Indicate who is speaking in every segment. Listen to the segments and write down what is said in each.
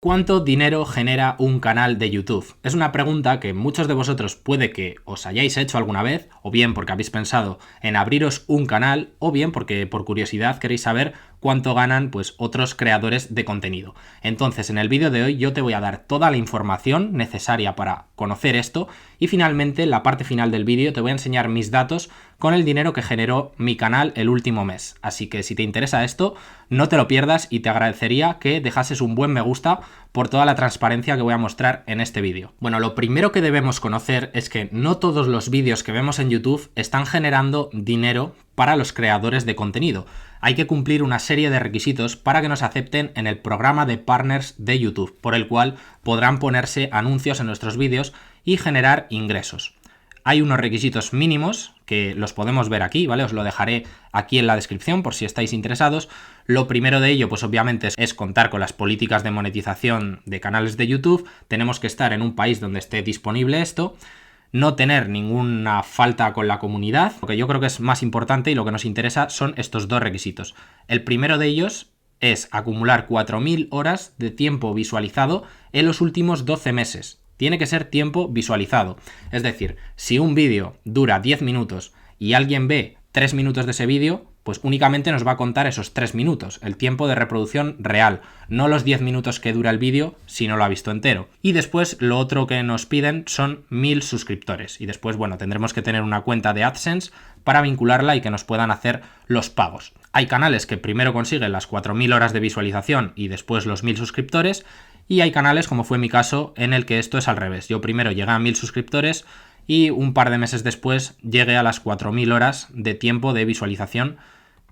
Speaker 1: ¿Cuánto dinero genera un canal de YouTube? Es una pregunta que muchos de vosotros puede que os hayáis hecho alguna vez, o bien porque habéis pensado en abriros un canal, o bien porque por curiosidad queréis saber cuánto ganan pues otros creadores de contenido. Entonces, en el vídeo de hoy yo te voy a dar toda la información necesaria para conocer esto y finalmente en la parte final del vídeo te voy a enseñar mis datos con el dinero que generó mi canal el último mes. Así que si te interesa esto, no te lo pierdas y te agradecería que dejases un buen me gusta por toda la transparencia que voy a mostrar en este vídeo. Bueno, lo primero que debemos conocer es que no todos los vídeos que vemos en YouTube están generando dinero para los creadores de contenido. Hay que cumplir una serie de requisitos para que nos acepten en el programa de partners de YouTube, por el cual podrán ponerse anuncios en nuestros vídeos y generar ingresos. Hay unos requisitos mínimos que los podemos ver aquí, ¿vale? Os lo dejaré aquí en la descripción por si estáis interesados. Lo primero de ello, pues obviamente es contar con las políticas de monetización de canales de YouTube. Tenemos que estar en un país donde esté disponible esto. No tener ninguna falta con la comunidad. Lo que yo creo que es más importante y lo que nos interesa son estos dos requisitos. El primero de ellos es acumular 4.000 horas de tiempo visualizado en los últimos 12 meses. Tiene que ser tiempo visualizado. Es decir, si un vídeo dura 10 minutos y alguien ve 3 minutos de ese vídeo, pues únicamente nos va a contar esos 3 minutos, el tiempo de reproducción real, no los 10 minutos que dura el vídeo si no lo ha visto entero. Y después lo otro que nos piden son 1.000 suscriptores. Y después, bueno, tendremos que tener una cuenta de AdSense para vincularla y que nos puedan hacer los pagos. Hay canales que primero consiguen las 4.000 horas de visualización y después los 1.000 suscriptores. Y hay canales, como fue mi caso, en el que esto es al revés. Yo primero llegué a 1.000 suscriptores y un par de meses después llegué a las 4.000 horas de tiempo de visualización,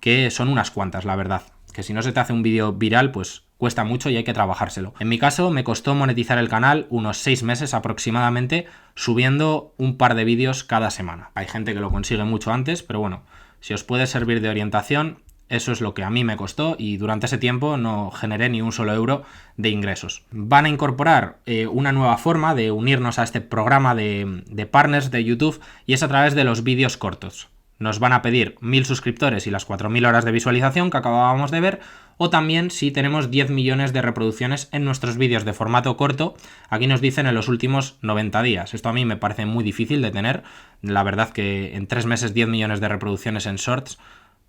Speaker 1: que son unas cuantas, la verdad. Que si no se te hace un vídeo viral, pues cuesta mucho y hay que trabajárselo. En mi caso me costó monetizar el canal unos 6 meses aproximadamente, subiendo un par de vídeos cada semana. Hay gente que lo consigue mucho antes, pero bueno, si os puede servir de orientación, eso es lo que a mí me costó y durante ese tiempo no generé ni un solo euro de ingresos. Van a incorporar una nueva forma de unirnos a este programa de partners de YouTube y es a través de los vídeos cortos. Nos van a pedir 1.000 suscriptores y las 4.000 horas de visualización que acabábamos de ver, o también si tenemos 10 millones de reproducciones en nuestros vídeos de formato corto. Aquí nos dicen en los últimos 90 días. Esto a mí me parece muy difícil de tener. La verdad que en 3 meses 10 millones de reproducciones en shorts,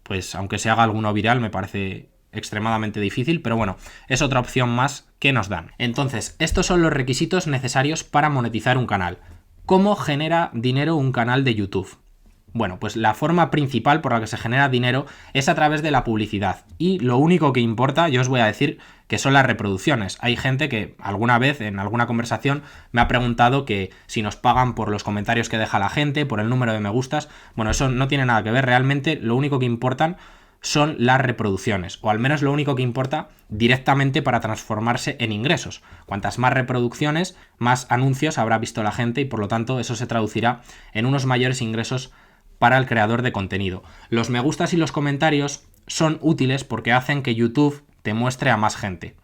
Speaker 1: pues aunque se haga alguno viral me parece extremadamente difícil, pero bueno, es otra opción más que nos dan. Entonces, estos son los requisitos necesarios para monetizar un canal. ¿Cómo genera dinero un canal de YouTube? Bueno, pues la forma principal por la que se genera dinero es a través de la publicidad. Y lo único que importa, yo os voy a decir, que son las reproducciones. Hay gente que alguna vez en alguna conversación me ha preguntado que si nos pagan por los comentarios que deja la gente, por el número de me gustas. Bueno, eso no tiene nada que ver. Realmente lo único que importan son las reproducciones, o al menos lo único que importa directamente para transformarse en ingresos. Cuantas más reproducciones, más anuncios habrá visto la gente y por lo tanto eso se traducirá en unos mayores ingresos para el creador de contenido. Los me gustas y los comentarios son útiles porque hacen que YouTube te muestre a más gente,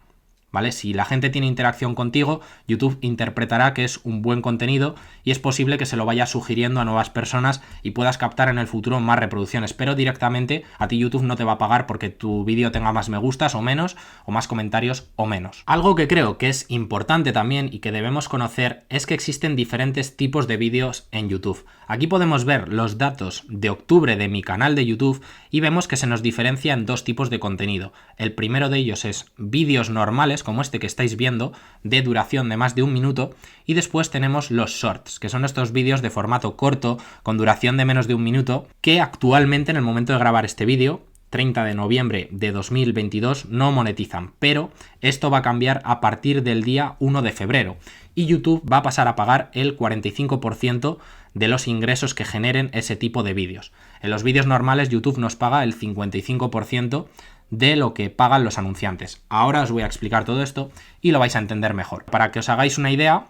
Speaker 1: ¿vale? Si la gente tiene interacción contigo, YouTube interpretará que es un buen contenido y es posible que se lo vaya sugiriendo a nuevas personas y puedas captar en el futuro más reproducciones, pero directamente a ti YouTube no te va a pagar porque tu vídeo tenga más me gustas o menos, o más comentarios o menos. Algo que creo que es importante también y que debemos conocer es que existen diferentes tipos de vídeos en YouTube. Aquí podemos ver los datos de octubre de mi canal de YouTube y vemos que se nos diferencian dos tipos de contenido. El primero de ellos es vídeos normales, como este que estáis viendo, de duración de más de 1 minuto, y después tenemos los shorts, que son estos vídeos de formato corto, con duración de menos de 1 minuto, que actualmente en el momento de grabar este vídeo, 30 de noviembre de 2022, no monetizan, pero esto va a cambiar a partir del día 1 de febrero y YouTube va a pasar a pagar el 45% de los ingresos que generen ese tipo de vídeos. En los vídeos normales YouTube nos paga el 55% de lo que pagan los anunciantes. Ahora os voy a explicar todo esto y lo vais a entender mejor. Para que os hagáis una idea,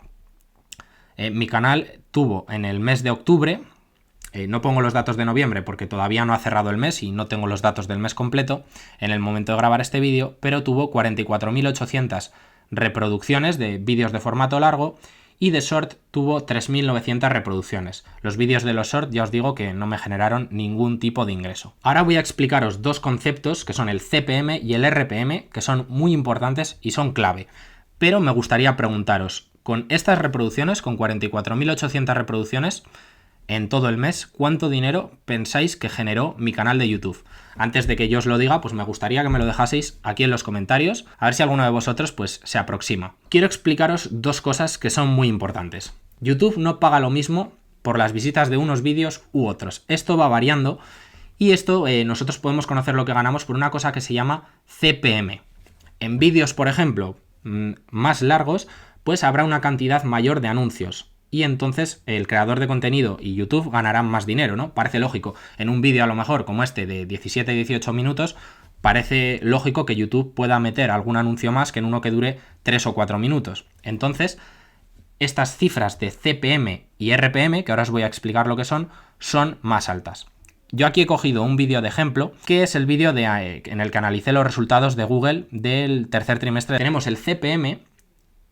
Speaker 1: mi canal tuvo en el mes de octubre, no pongo los datos de noviembre porque todavía no ha cerrado el mes y no tengo los datos del mes completo en el momento de grabar este vídeo, pero tuvo 44.800 reproducciones de vídeos de formato largo y de short tuvo 3.900 reproducciones. Los vídeos de los short ya os digo que no me generaron ningún tipo de ingreso. Ahora voy a explicaros dos conceptos que son el CPM y el RPM, que son muy importantes y son clave. pero me gustaría preguntaros, con estas reproducciones, con 44.800 reproducciones en todo el mes, ¿cuánto dinero pensáis que generó mi canal de YouTube? Antes de que yo os lo diga, pues me gustaría que me lo dejaseis aquí en los comentarios, a ver si alguno de vosotros pues se aproxima. Quiero explicaros dos cosas que son muy importantes. YouTube no paga lo mismo por las visitas de unos vídeos u otros. Esto va variando y esto nosotros podemos conocer lo que ganamos por una cosa que se llama CPM. En vídeos, por ejemplo, más largos, pues habrá una cantidad mayor de anuncios. Y entonces el creador de contenido y YouTube ganarán más dinero, ¿no? Parece lógico. En un vídeo a lo mejor como este de 17-18 minutos, parece lógico que YouTube pueda meter algún anuncio más que en uno que dure 3 o 4 minutos. Entonces, estas cifras de CPM y RPM, que ahora os voy a explicar lo que son más altas. Yo aquí he cogido un vídeo de ejemplo, que es el vídeo en el que analicé los resultados de Google del tercer trimestre. Tenemos el CPM,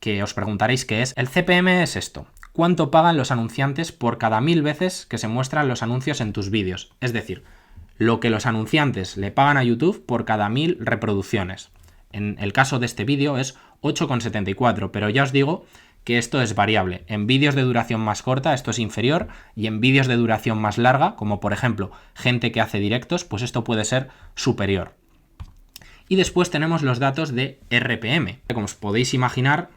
Speaker 1: que os preguntaréis qué es. El CPM es esto. ¿Cuánto pagan los anunciantes por cada 1000 veces que se muestran los anuncios en tus vídeos? Es decir, lo que los anunciantes le pagan a YouTube por cada 1000 reproducciones. En el caso de este vídeo es 8,74, pero ya os digo que esto es variable. En vídeos de duración más corta esto es inferior y en vídeos de duración más larga, como por ejemplo gente que hace directos, pues esto puede ser superior. Y después tenemos los datos de RPM. Como os podéis imaginar,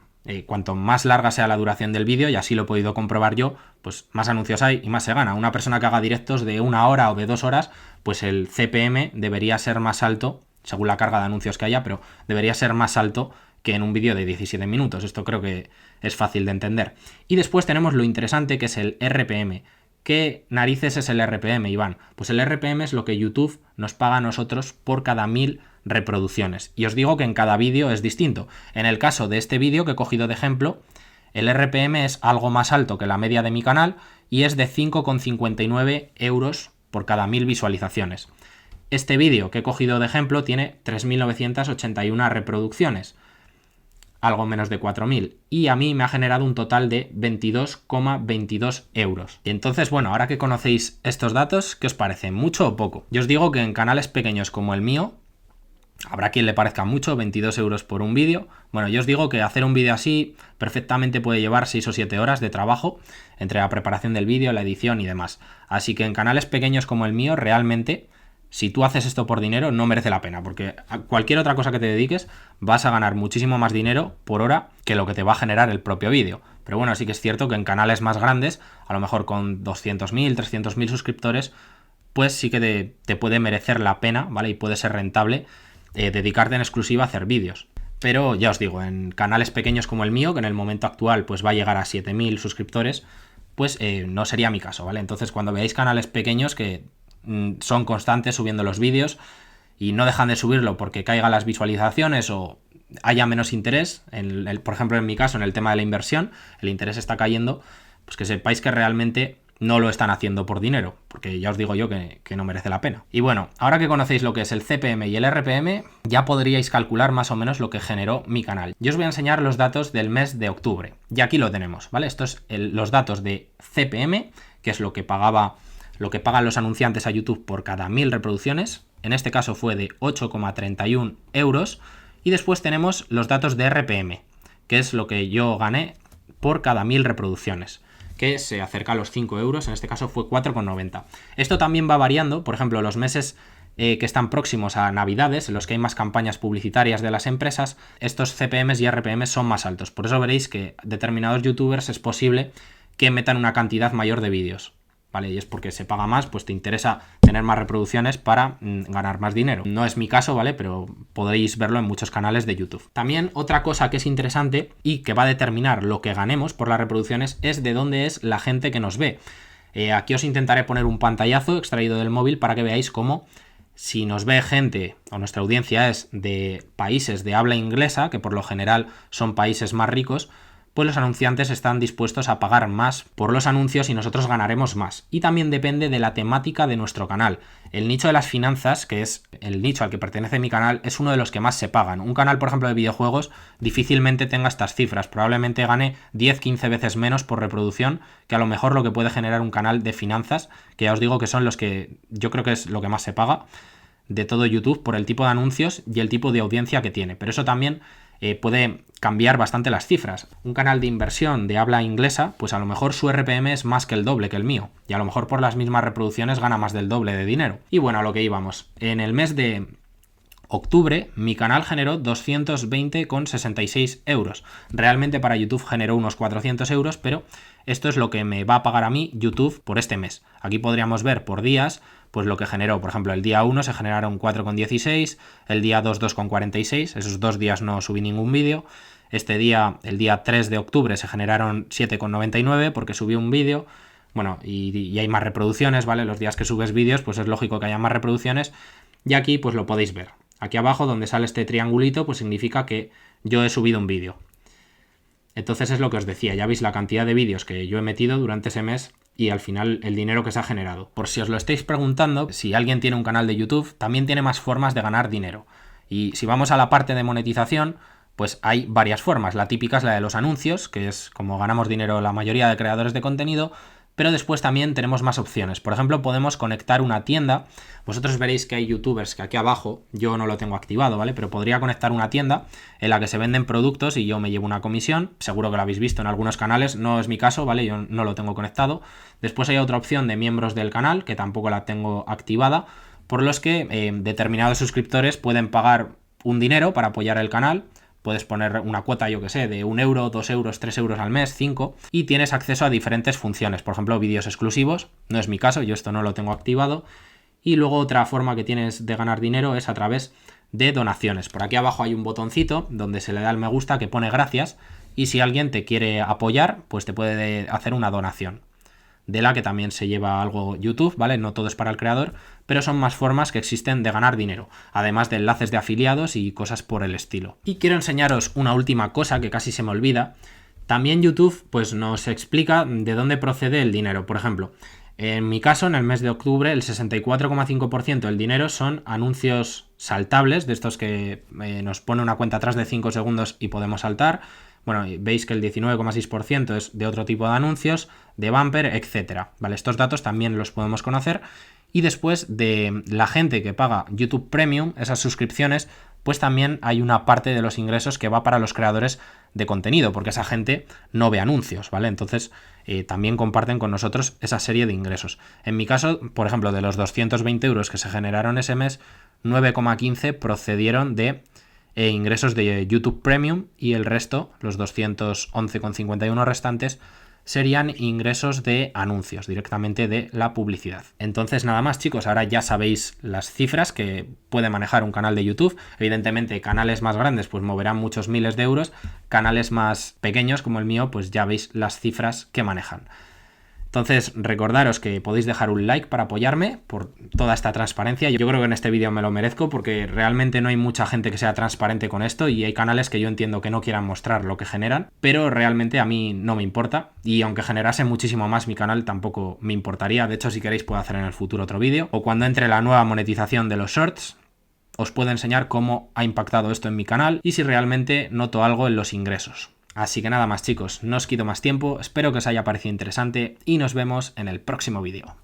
Speaker 1: cuanto más larga sea la duración del vídeo, y así lo he podido comprobar yo, pues más anuncios hay y más se gana. Una persona que haga directos de 1 hora o de 2 horas, pues el CPM debería ser más alto, según la carga de anuncios que haya, pero debería ser más alto que en un vídeo de 17 minutos. Esto creo que es fácil de entender. Y después tenemos lo interesante, que es el RPM. ¿Qué narices es el RPM, Iván? Pues el RPM es lo que YouTube nos paga a nosotros por cada 1000 reproducciones. Y os digo que en cada vídeo es distinto. En el caso de este vídeo que he cogido de ejemplo, el RPM es algo más alto que la media de mi canal y es de 5,59 euros por cada 1000 visualizaciones. Este vídeo que he cogido de ejemplo tiene 3.981 reproducciones, algo menos de 4.000, y a mí me ha generado un total de 22,22 euros. Y entonces, bueno, ahora que conocéis estos datos, ¿qué os parece? ¿Mucho o poco? Yo os digo que en canales pequeños como el mío, habrá quien le parezca mucho, 22 euros por un vídeo. Bueno, yo os digo que hacer un vídeo así perfectamente puede llevar 6 o 7 horas de trabajo entre la preparación del vídeo, la edición y demás. Así que en canales pequeños como el mío, realmente, si tú haces esto por dinero, no merece la pena, porque a cualquier otra cosa que te dediques vas a ganar muchísimo más dinero por hora que lo que te va a generar el propio vídeo. Pero bueno, sí que es cierto que en canales más grandes, a lo mejor con 200.000, 300.000 suscriptores, pues sí que te puede merecer la pena, ¿vale? Y puede ser rentable dedicarte en exclusiva a hacer vídeos. Pero ya os digo, en canales pequeños como el mío, que en el momento actual pues va a llegar a 7.000 suscriptores, pues no sería mi caso, ¿vale? Entonces cuando veáis canales pequeños que son constantes subiendo los vídeos y no dejan de subirlo porque caigan las visualizaciones o haya menos interés, por ejemplo en mi caso en el tema de la inversión, el interés está cayendo, pues que sepáis que realmente no lo están haciendo por dinero, porque ya os digo yo que no merece la pena. Y bueno, ahora que conocéis lo que es el CPM y el RPM, ya podríais calcular más o menos lo que generó mi canal. Yo os voy a enseñar los datos del mes de octubre, y aquí lo tenemos, ¿vale? Estos los datos de CPM, que es lo que pagan los anunciantes a YouTube por cada 1000 reproducciones. En este caso fue de 8,31 euros. Y después tenemos los datos de RPM, que es lo que yo gané por cada 1000 reproducciones, que se acerca a los 5 euros, en este caso fue 4,90. Esto también va variando, por ejemplo, los meses que están próximos a Navidades, en los que hay más campañas publicitarias de las empresas, estos CPMs y RPMs son más altos. Por eso veréis que determinados youtubers es posible que metan una cantidad mayor de vídeos, ¿vale? Y es porque se paga más, pues te interesa tener más reproducciones para ganar más dinero. No es mi caso, ¿vale? Pero podéis verlo en muchos canales de YouTube. También otra cosa que es interesante y que va a determinar lo que ganemos por las reproducciones es de dónde es la gente que nos ve. Aquí os intentaré poner un pantallazo extraído del móvil para que veáis cómo, si nos ve gente o nuestra audiencia es de países de habla inglesa, que por lo general son países más ricos, pues los anunciantes están dispuestos a pagar más por los anuncios y nosotros ganaremos más. Y también depende de la temática de nuestro canal. El nicho de las finanzas, que es el nicho al que pertenece mi canal, es uno de los que más se pagan. Un canal, por ejemplo, de videojuegos difícilmente tenga estas cifras. Probablemente gane 10-15 veces menos por reproducción que a lo mejor lo que puede generar un canal de finanzas, que ya os digo que son los que yo creo que es lo que más se paga de todo YouTube por el tipo de anuncios y el tipo de audiencia que tiene. Pero eso también puede cambiar bastante las cifras. Un canal de inversión de habla inglesa, pues a lo mejor su RPM es más que el doble que el mío, y a lo mejor por las mismas reproducciones gana más del doble de dinero. Y bueno, a lo que íbamos. En el mes de octubre, mi canal generó 220,66 euros. Realmente para YouTube generó unos 400 euros, pero esto es lo que me va a pagar a mí YouTube por este mes. Aquí podríamos ver por días, pues lo que generó. Por ejemplo, el día 1 se generaron 4,16, el día 2, 2,46. Esos 2 días no subí ningún vídeo. Este día, el día 3 de octubre, se generaron 7,99 porque subí un vídeo. Bueno, y hay más reproducciones, ¿vale? Los días que subes vídeos, pues es lógico que haya más reproducciones. Y aquí, pues lo podéis ver. Aquí abajo, donde sale este triangulito, pues significa que yo he subido un vídeo. Entonces es lo que os decía, ya veis la cantidad de vídeos que yo he metido durante ese mes y al final el dinero que se ha generado. Por si os lo estáis preguntando, si alguien tiene un canal de YouTube, también tiene más formas de ganar dinero. Y si vamos a la parte de monetización, pues hay varias formas. La típica es la de los anuncios, que es como ganamos dinero la mayoría de creadores de contenido, pero después también tenemos más opciones. Por ejemplo, podemos conectar una tienda. Vosotros veréis que hay youtubers que aquí abajo, yo no lo tengo activado, ¿vale? Pero podría conectar una tienda en la que se venden productos y yo me llevo una comisión. Seguro que lo habéis visto en algunos canales, no es mi caso, ¿vale? Yo no lo tengo conectado. Después hay otra opción de miembros del canal, que tampoco la tengo activada, por los que determinados suscriptores pueden pagar un dinero para apoyar el canal. Puedes poner una cuota, yo que sé, de 1 euro, 2 euros, 3 euros al mes, 5, y tienes acceso a diferentes funciones. Por ejemplo, vídeos exclusivos. No es mi caso, yo esto no lo tengo activado. Y luego otra forma que tienes de ganar dinero es a través de donaciones. Por aquí abajo hay un botoncito donde se le da el me gusta que pone gracias, y si alguien te quiere apoyar, pues te puede hacer una donación, de la que también se lleva algo YouTube, ¿vale? No todo es para el creador, pero son más formas que existen de ganar dinero, además de enlaces de afiliados y cosas por el estilo. Y quiero enseñaros una última cosa que casi se me olvida. También YouTube pues nos explica de dónde procede el dinero. Por ejemplo, en mi caso, en el mes de octubre, el 64,5% del dinero son anuncios saltables, de estos que nos pone una cuenta atrás de 5 segundos y podemos saltar. Bueno, veis que el 19,6% es de otro tipo de anuncios, de bumper, etcétera. Vale, estos datos también los podemos conocer. Y después de la gente que paga YouTube Premium, esas suscripciones, pues también hay una parte de los ingresos que va para los creadores de contenido, porque esa gente no ve anuncios, ¿vale? Entonces también comparten con nosotros esa serie de ingresos. En mi caso, por ejemplo, de los 220 euros que se generaron ese mes, 9,15 procedieron de ingresos de YouTube Premium y el resto, los 211,51 restantes, serían ingresos de anuncios, directamente de la publicidad. Entonces nada más, chicos, ahora ya sabéis las cifras que puede manejar un canal de YouTube. Evidentemente canales más grandes pues moverán muchos miles de euros, canales más pequeños como el mío pues ya veis las cifras que manejan. Entonces, recordaros que podéis dejar un like para apoyarme por toda esta transparencia. Yo creo que en este vídeo me lo merezco porque realmente no hay mucha gente que sea transparente con esto y hay canales que yo entiendo que no quieran mostrar lo que generan, pero realmente a mí no me importa y aunque generase muchísimo más mi canal tampoco me importaría. De hecho, si queréis puedo hacer en el futuro otro vídeo o cuando entre la nueva monetización de los shorts os puedo enseñar cómo ha impactado esto en mi canal y si realmente noto algo en los ingresos. Así que nada más, chicos, no os quito más tiempo, espero que os haya parecido interesante y nos vemos en el próximo vídeo.